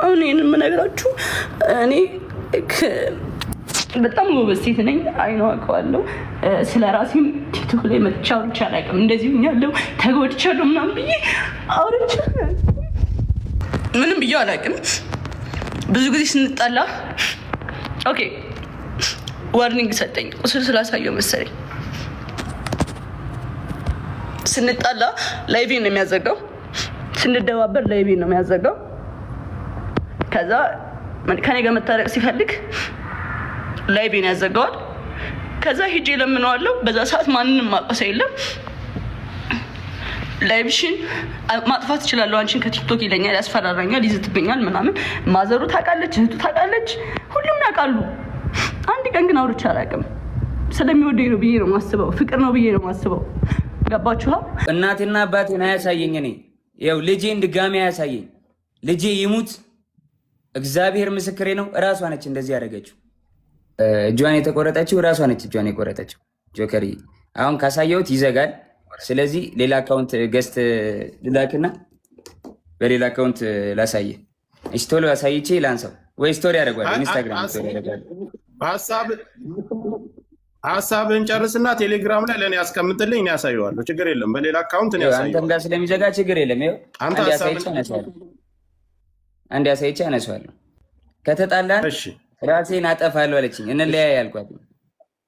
አሁን ይሄንን የምነግራችሁ እኔ በጣም ጎበዝ ሴት ነኝ። አይኖ አውቀዋለሁ። ስለ ራሴም ቲክቶክ ላይ መጥቻ አውርቼ አላውቅም። እንደዚህ ሆኛለሁ ተጎድቻለሁ ምናምን ብዬ አውርቼ ምንም ብዬ አላውቅም። ብዙ ጊዜ ስንጣላ ኦኬ ዋርኒንግ ሰጠኝ። ቁስል ስላሳየው መሰለኝ ስንጣላ ላይቬን ነው የሚያዘጋው፣ ስንደባበር ላይቬን ነው የሚያዘጋው። ከዛ ከኔ ጋር መታረቅ ሲፈልግ ላይቬን ያዘጋዋል። ከዛ ሂጄ ለምነዋለሁ። በዛ ሰዓት ማንንም ማቀሰ የለም። ላይቭሽን ማጥፋት እችላለሁ አንቺን ከቲክቶክ ይለኛል፣ ያስፈራራኛል፣ ይዝትብኛል ምናምን። ማዘሩ ታውቃለች፣ እህቱ ታውቃለች፣ ሁሉም ያውቃሉ። አንድ ቀን ግን አውርቼ አላውቅም። ስለሚወደኝ ነው ብዬ ነው ማስበው፣ ፍቅር ነው ብዬ ነው ማስበው። ገባችኋ? እናቴና አባቴን አያሳየኝ። እኔ ያው ልጄን ድጋሚ አያሳየኝ። ልጄ ይሙት እግዚአብሔር ምስክሬ ነው። እራሷ ነች እንደዚህ ያደረገችው። እጇን የተቆረጠችው እራሷ ነች። እጇን የቆረጠችው ጆከሪ። አሁን ካሳየሁት ይዘጋል። ስለዚህ ሌላ አካውንት ገዝት ልላክና በሌላ አካውንት ላሳየ። እሺ ቶሎ አሳይቼ ላንሳው ወይ ስቶሪ ያደርጋል። ኢንስታግራም ስቶሪ ያደርጋል። ሀሳብህን ጨርስና ቴሌግራም ላይ ለእኔ ያስቀምጥልኝ፣ እኔ ያሳየዋለሁ። ችግር የለም። በሌላ አካውንት ነው ያሳየዋለሁ። አንተም ጋር ስለሚዘጋ ችግር የለም። ይኸው አንድ አሳይቼ አነሳዋለሁ። ከተጣላን ራሴን አጠፋለሁ አለችኝ። እንለያይ ያልኳት።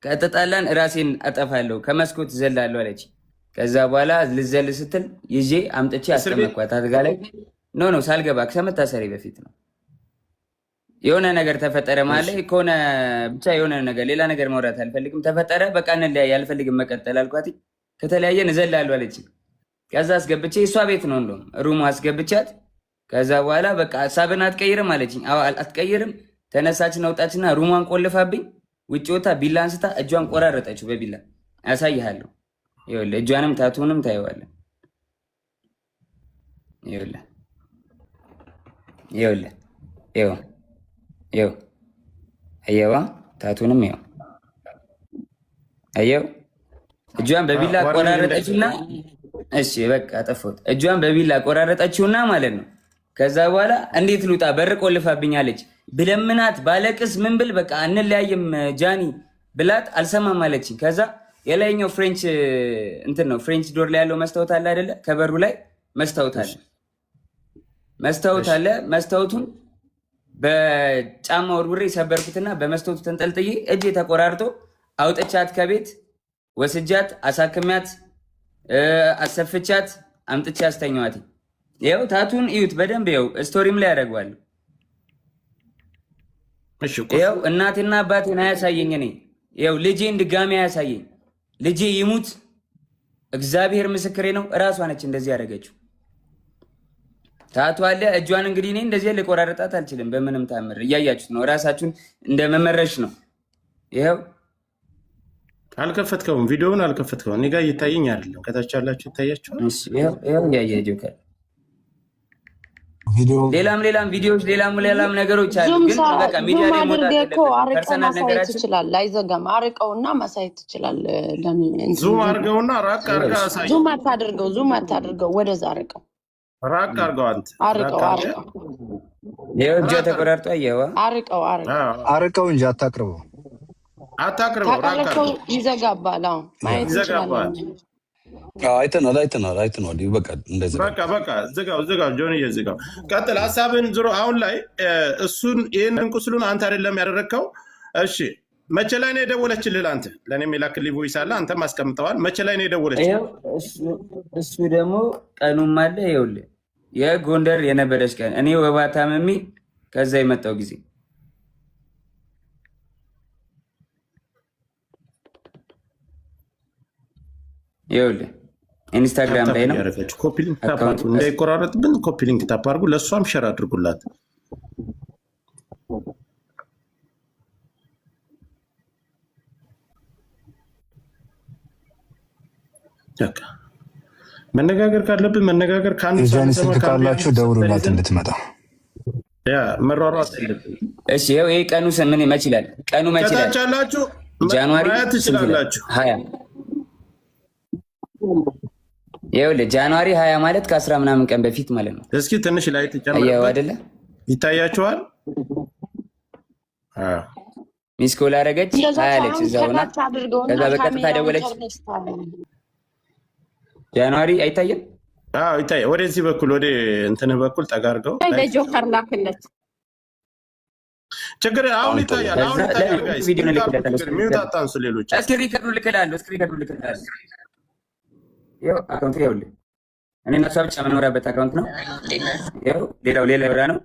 ከተጣላን ራሴን አጠፋለሁ ከመስኮት ዘላለሁ አለችኝ። ከዛ በኋላ ልዘል ስትል ይዤ አምጥቼ አስቀመጥኳት አልጋ ላይ። ኖ ሳልገባ ከመታሰሪ በፊት ነው። የሆነ ነገር ተፈጠረ ማለት ከሆነ ብቻ የሆነ ነገር ሌላ ነገር ማውራት አልፈልግም። ተፈጠረ በቃ እንለያይ፣ አልፈልግም መቀጠል አልኳት። ከተለያየን እዘላለሁ አለችኝ። ከዛ አስገብቼ እሷ ቤት ነው እንደውም ሩሙ አስገብቻት። ከዛ በኋላ በቃ ሀሳብን አትቀይርም አለችኝ። አዎ አትቀይርም። ተነሳችን አውጣችና ሩሟን ቆልፋብኝ ውጭ ወታ ቢላ አንስታ እጇን ቆራረጠችው በቢላ። አሳይሃለሁ። ይኸውልህ እጇንም ታቱንም ታየዋለህ። ይኸውልህ ይኸው አየዋ፣ ታቱንም ይኸው አየው። እጇን በቢላ ቆራረጠችውና እሺ በቃ ጠፎት። እጇን በቢላ ቆራረጠችውና ማለት ነው። ከዛ በኋላ እንዴት ልውጣ በር ቆልፋብኛለች። ብለምናት ባለቅስ ምን ብል በቃ እንለያይም ጃኒ ብላት አልሰማም አለችኝ። ከዛ የላይኛው ፍሬንች እንትን ነው ፍሬንች ዶር ላይ ያለው መስታወት አለ አይደለ? ከበሩ ላይ መስታወት አለ። መስታወቱን በጫማ ወርውሬ ሰበርኩትና በመስታወቱ ተንጠልጥዬ እጄ ተቆራርጦ አውጥቻት ከቤት ወስጃት አሳክሚያት አሰፍቻት አምጥቼ አስተኛዋት። ይኸው ታቱን እዩት በደንብ ይኸው ስቶሪም ላይ ያደርገዋለሁ። ይኸው እናቴና አባቴን አያሳየኝ። እኔ ይኸው ልጄን ድጋሚ አያሳየኝ። ልጄ ይሙት እግዚአብሔር ምስክሬ ነው። እራሷ ነች እንደዚህ ያደረገችው። ታቱ አለ እጇን። እንግዲህ እኔ እንደዚህ ልቆራረጣት አልችልም በምንም ታምር። እያያችሁት ነው፣ እራሳችሁን እንደ መመረሽ ነው። ይኸው አልከፈትከውም፣ ቪዲዮውን አልከፈትከውም። እኔ ጋር እየታየኝ አይደለም። ከታች ያላችሁ ይታያችኋል። ይኸው እያየ ጆከር ሌላም ቪዲዮዎች ሌላም ነገሮች አሉ። ግን በቃ ሚዲያ ላይ ሞታ ፐርሰናል ነገራችን ይችላል። አይዘጋም። አርቀውና ማሳየት ይችላል። ዙም አድርገውና ራቅ አድርገው አሳይ። ዙም አታድርገው፣ ወደዛ አርቀው፣ ራቅ አድርገው። አንተ አርቀው ይኸው እጇ ተቆራርጦ አየዋ። አርቀው እንጂ አታቅርበው። ካቀረብከው ይዘጋባል። አዎ ማየት ይችላል። አይተናል። በቃ እንደዚህ በቃ ዝጋው። ጆንዬ ዝጋው። ቀጥል ሀሳብን ዞሮ አሁን ላይ እሱን ይህንን ቁስሉን አንተ አይደለም ያደረግከው። እሺ መቼ ላይ ነው የደወለችልህ? አንተ ለእኔም የላክልኝ ቮይስ አለ፣ አንተም አስቀምጠዋል። መቼ ላይ ነው የደወለችልህ? እሱ ደግሞ ቀኑም አለ። ይኸውልህ የጎንደር የነበረች ቀን እኔ ወባ ታመሜ ከዛ የመጣው ጊዜ ይኸውልህ ኢንስታግራም ላይ ነው። ኮፒሊንክ ታፕ እንዳይቆራረጥብን ኮፒሊንክ ታፕ አድርጉ። ለእሷም ሸር አድርጉላት። መነጋገር ካለብን መነጋገር ከአንድ ስልክ ካላችሁ ደውሉላት እንድትመጣ። መሯሯጥ የለብን። እሺ ይሄ ቀኑ ምን መች ይላል? ቀኑ መች ይላል? ከታቻላችሁ ጃንዋሪ ትችላላችሁ 20 ይኸውልህ ጃንዋሪ 20 ማለት ከ10 ምናምን ቀን በፊት ማለት ነው። እስኪ ትንሽ ላይ አየኸው አይደለ? ይታያችኋል። ሚስ ኮል አደረገች አለች እዛውና ከዛ በቀጥታ ደወለች። ጃንዋሪ አይታየም። ይታያል። ወደዚህ በኩል ወደ እንትን በኩል ጠጋርገው ለጆከር ላክለት ችግር አሁን ይታያል። አሁን ይታያል። ጋይስ ሚውት አታንሱ። ሌሎች እስክሪከዱ ልክላለሁ። ይኸው አካውንት ይኸውልህ፣ እኔ እና እሷ ብቻ የምንኖራበት አካውንት ነው። ይኸው ሌላው ሌላ ብራ ነው።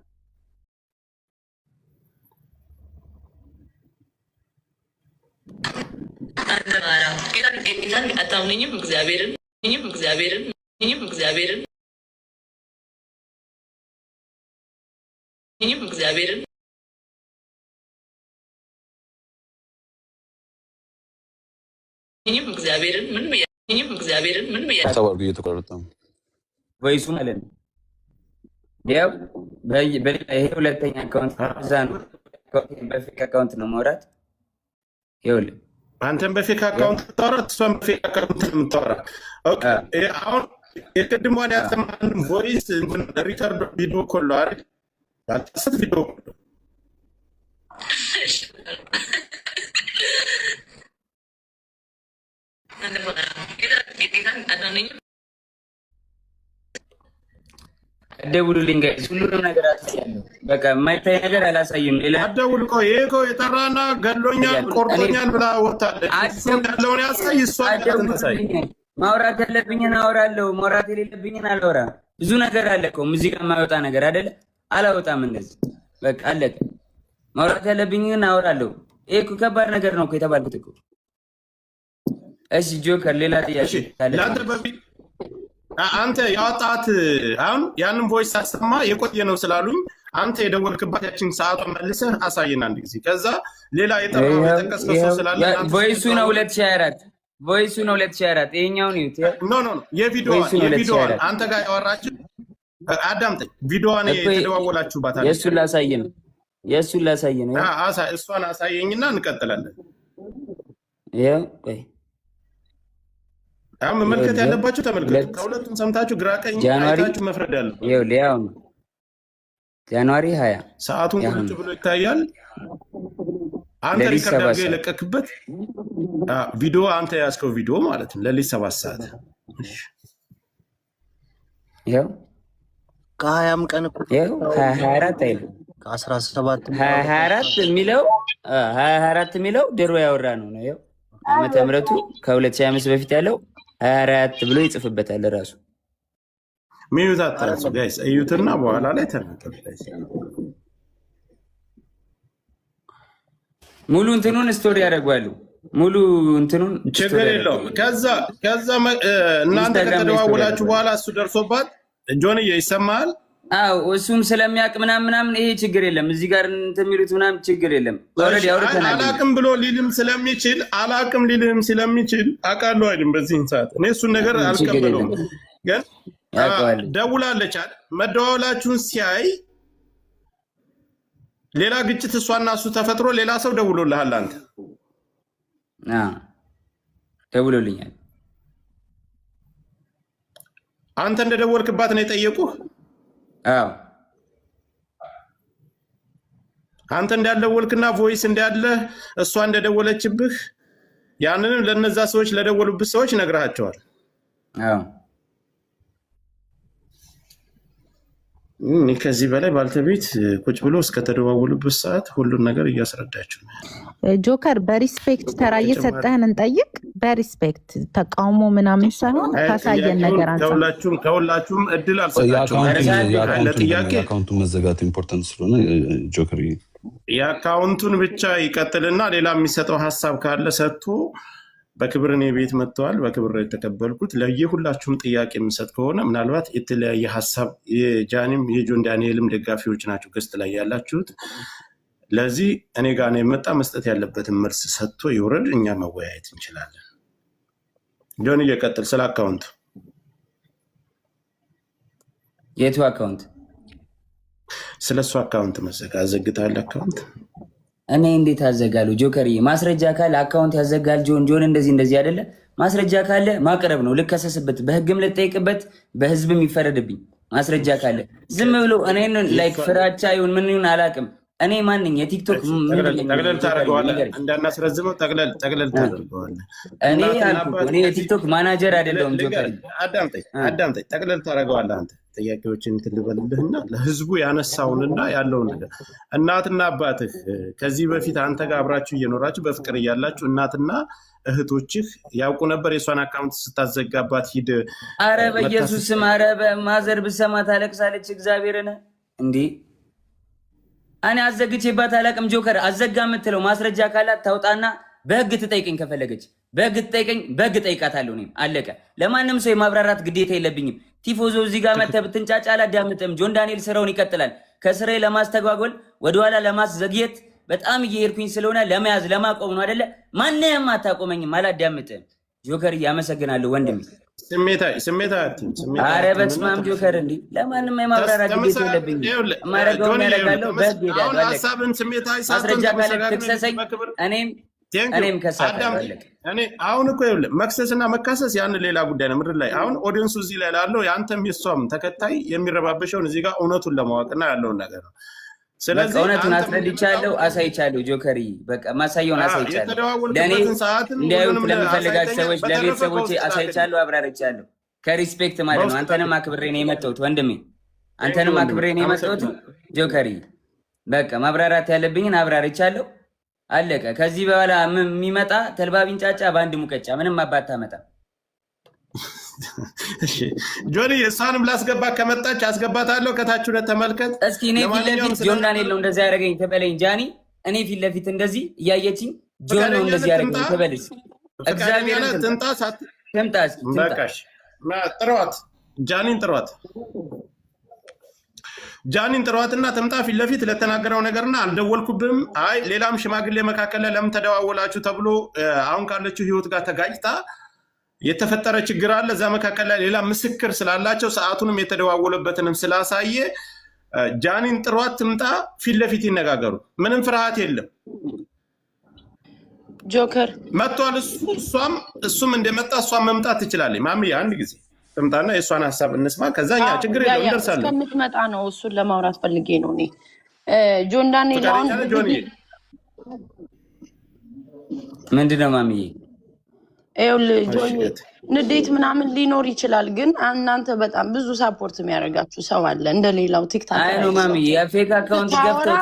አታምነኝም? እግዚአብሔርን ምን ቮይሱ ማለት ነው። ያው ይሄ ሁለተኛ አካውንት እዛ ነው። በፌክ አካውንት ነው ማውራት። ይኸውልህ አንተም በፌክ አካውንት የምታወራት እሷም በፌክ አካውንት የምታወራ። አሁን የቅድሟን ያሰማንን ቮይስ ሪከርድ ቪዲዮ ኮሎ አይደል? ያልተሰት ቪዲዮ ኮሎ ደውሉልኝ ጋይስ፣ ሁሉንም ነገር አሳያለሁ። በቃ የማይታይ ነገር አላሳይም። ሌላ አደውል እኮ ይሄ እኮ የጠራና ገሎኛል ቆርጦኛል ብላ ወጣለች። ያለውን ያሳይ፣ እሷ ያሳይ። ማውራት ያለብኝን አወራለሁ፣ ማውራት የሌለብኝን አላወራም። ብዙ ነገር አለ እኮ ሙዚቃ የማይወጣ ነገር አይደለ? አላወጣም። እንደዚህ በቃ አለቀ። ማውራት ያለብኝን አወራለሁ። ይሄ እኮ ከባድ ነገር ነው እኮ የተባልኩት እኮ። እሺ ጆከር፣ ሌላ ጥያቄ ካለ አንተ ያወጣት አሁን ያንን ቮይስ ሳሰማ የቆየ ነው ስላሉኝ አንተ የደወልክባት ያችን ሰዓቷን መልሰህ አሳየን አንድ ጊዜ። ከዛ ሌላ የጠራው የጠቀስከው ሰው ስላለ ቮይሱ ነው 2024 ቮይሱ ነው 2024 ይሄኛውን ይሁት ኖ የቪዲዮዋን አንተ ጋር ያወራችሁ አዳምጠኝ። ቪዲዮዋን የተደዋወላችሁባት አለ የእሱን ላሳይ ነው እሷን አሳየኝና እንቀጥላለን። ይሄው ቆይ አሁን መመልከት ያለባችሁ ተመልከቱ። ከሁለቱም ሰምታችሁ ግራ ቀኝ አይታችሁ መፍረድ ያለው ይኸው ሊያው ጃንዋሪ 20 ሰዓቱን ቁጭ ብሎ ይታያል። አንተ ሪከርድ አድርገህ የለቀክበት ቪዲዮ አንተ ያዝከው ቪዲዮ ማለት ነው። ለሊት 7 ሰዓት ይኸው ከ20 ቀን እኮ ይኸው 24 አይደል ከ17 24 የሚለው ድሮ ያወራ ነው። ይኸው ዓመተ ምሕረቱ ከ2025 በፊት ያለው 24 ብሎ ይጽፍበታል ራሱ። ሚዩት አታንሱ ጋይስ፣ እዩትና በኋላ ላይ ተናገሩ ጋይስ። ሙሉ እንትኑን ስቶሪ ያደርጋሉ። ሙሉ እንትኑን ችግር የለውም። ከዛ እናንተ ከተደዋወላችሁ በኋላ እሱ ደርሶባት ጆንዬ ይሰማል። አዎ እሱም ስለሚያውቅ ምናምን ይሄ ችግር የለም። እዚህ ጋር እንትን የሚሉት ምናምን ችግር የለም። ኦልሬዲ አውርተናል። አላቅም ብሎ ሊልም ስለሚችል አውቃለሁ አይደል? በዚህን ሰዓት እኔ እሱን ነገር አልቀበለውም። ግን ደውላለች አይደል? መደዋወላችሁን ሲያይ ሌላ ግጭት እሷና እሱ ተፈጥሮ ሌላ ሰው ደውሎልሃል። አንተ ደውሎልኛል። አንተ እንደደወልክባት ነው የጠየቁህ? አዎ አንተ እንዳልደወልክና ቮይስ እንዳለ እሷ እንደደወለችብህ ያንንም ለነዛ ሰዎች ለደወሉብህ ሰዎች ነግረሃቸዋል። አዎ ከዚህ በላይ ባልተቤት ቁጭ ብሎ እስከተደዋወሉበት ሰዓት ሁሉን ነገር እያስረዳችሁ ነው። ጆከር በሪስፔክት ተራ እየሰጠህን እንጠይቅ። በሪስፔክት ተቃውሞ ምናምን ሳይሆን ካሳየን ነገር አንጻር ከሁላችሁም እድል አልሰጣችሁም። የአካውንቱን መዘጋት ኢምፖርታንት ስለሆነ ጆከር የአካውንቱን ብቻ ይቀጥልና ሌላ የሚሰጠው ሀሳብ ካለ ሰጥቶ በክብር እኔ ቤት መጥተዋል። በክብር የተቀበልኩት ለየሁላችሁም ጥያቄ የምሰጥ ከሆነ ምናልባት የተለያየ ሀሳብ የጃኒም የጆን ዳንኤልም ደጋፊዎች ናቸው ገስት ላይ ያላችሁት። ለዚህ እኔ ጋር ነው የመጣ መስጠት ያለበትን መልስ ሰጥቶ ይውረድ። እኛ መወያየት እንችላለን። ጆን እየቀጥል ስለ አካውንት። የቱ አካውንት? ስለ እሱ አካውንት መዘጋ አዘግታል። አካውንት እኔ እንዴት አዘጋለሁ? ጆከር ማስረጃ ካለ አካውንት ያዘጋል። ጆን እንደዚህ አይደለ? ማስረጃ ካለ ማቅረብ ነው። ልከሰስበት፣ በህግም ልጠይቅበት፣ በህዝብም ይፈረድብኝ። ማስረጃ ካለ ዝም ብሎ እኔን ላይክ ፍራቻ ይሁን ምን ይሁን አላውቅም። እኔ ማንኝ የቲክቶክ ጠቅለል ታደርገዋለህ እንዳናስረዝመው ጠቅለል ታደርገዋለህ። እኔ የቲክቶክ ማናጀር አይደለሁም። ጆከር አዳምጠኝ። ጠቅለል ታደርገዋለህ አንተ ጥያቄዎችን ትልበልልህና ለህዝቡ ያነሳውንና ያለውን ነገር እናትና አባትህ ከዚህ በፊት አንተ ጋር አብራችሁ እየኖራችሁ በፍቅር እያላችሁ እናትና እህቶችህ ያውቁ ነበር የሷን አካውንት ስታዘጋባት ሂድ። አረ በኢየሱስ ስም አረ በማዘር ብሰማ ታለቅሳለች። እግዚአብሔርን እንዴ እኔ አዘግቼባት አላቅም። ጆከር አዘጋ የምትለው ማስረጃ ካላት ታውጣና በህግ ትጠይቀኝ። ከፈለገች በህግ ትጠይቀኝ፣ በህግ ጠይቃታለሁ። እኔም አለቀ። ለማንም ሰው የማብራራት ግዴታ የለብኝም። ቲፎዞ እዚህ ጋር መተህ ብትንጫጫ አላዳምጥም። ጆን ዳንኤል ስራውን ይቀጥላል። ከስራዬ ለማስተጓጎል ወደኋላ ለማስዘግየት በጣም እየሄድኩኝ ስለሆነ ለመያዝ ለማቆም ነው አይደለ? ማንንም አታቆመኝም፣ አላዳምጥም። ጆከር ያመሰግናለሁ ወንድሜ። አረ በስመ አብ ጆከር እንዴ ለማንም የማብራራት ግዴታ የለብኝም። የማደርገውን ያደርጋለሁ። በህግ ሄዳለሁ። ማስረጃ ካለ ትክሰሰኝ፣ እኔም ከሳለሁ። አሁን እኮ ይኸውልህ መክሰስና መካሰስ ያን ሌላ ጉዳይ ነው። ምድር ላይ አሁን ኦዲየንሱ እዚህ ላይ ላለው የአንተም የሷም ተከታይ የሚረባበሸውን እዚህ ጋር እውነቱን ለማወቅና ያለውን ነገር ነው። ስለዚህ እውነቱን አስረድቻለሁ፣ አሳይቻለሁ። ጆከሪ በቃ ማሳየውን አሳይቻለሁ። ለእኔ እንዲያዩት ለሚፈልጋቸው ሰዎች ለቤተሰቦቼ አሳይቻለሁ፣ አብራርቻለሁ። ከሪስፔክት ማለት ነው። አንተንም አክብሬ ነው የመጣሁት ወንድሜ፣ አንተንም አክብሬ ነው የመጣሁት ጆከሪ። በቃ ማብራራት ያለብኝን አብራርቻለሁ፣ አለቀ። ከዚህ በኋላ የሚመጣ ተልባ ቢንጫጫ በአንድ ሙቀጫ ምንም አባት ታመጣ። ጆኒ እሷንም ላስገባ ከመጣች አስገባታለሁ። ከታች ሁለት ተመልከት እስኪ። እኔ ፊት ለፊት ጆን ዳንኤል ነው እንደዚህ ያደረገኝ ትበለኝ ጃኒ። እኔ ፊት ለፊት እንደዚህ እያየችኝ ጆን ነው እንደዚህ ያደረገኝ ትበልሽ። እግዚአብሔር ትምጣ በቃሽ። ጥሯት፣ ጃኒን ጥሯትና ትምጣ ፊት ለፊት ለተናገረው ነገርና አልደወልኩብም። አይ ሌላም ሽማግሌ መካከል ላይ ለምን ተደዋወላችሁ ተብሎ አሁን ካለችው ህይወት ጋር ተጋጭታ የተፈጠረ ችግር አለ። እዛ መካከል ላይ ሌላ ምስክር ስላላቸው ሰዓቱንም የተደዋወለበትንም ስላሳየ ጃኒን ጥሯት ትምጣ፣ ፊት ለፊት ይነጋገሩ። ምንም ፍርሃት የለም። ጆከር መጥቷል። እሱም እንደመጣ እሷም መምጣት ትችላለች። ማሚ አንድ ጊዜ ትምጣና የእሷን ሀሳብ እንስማ። ከዛኛ ችግር የለም እንደርሳለን። እስከምትመጣ ነው እሱን ለማውራት ፈልጌ ነው። እኔ ጆን ዳንኤል ምንድነው ማሚዬ ንዴት ምናምን ሊኖር ይችላል፣ ግን እናንተ በጣም ብዙ ሳፖርት የሚያደርጋችሁ ሰው አለ እንደሌላው ቲክታክ አይ ነው ማሚ የፌክ አካውንት ገብተው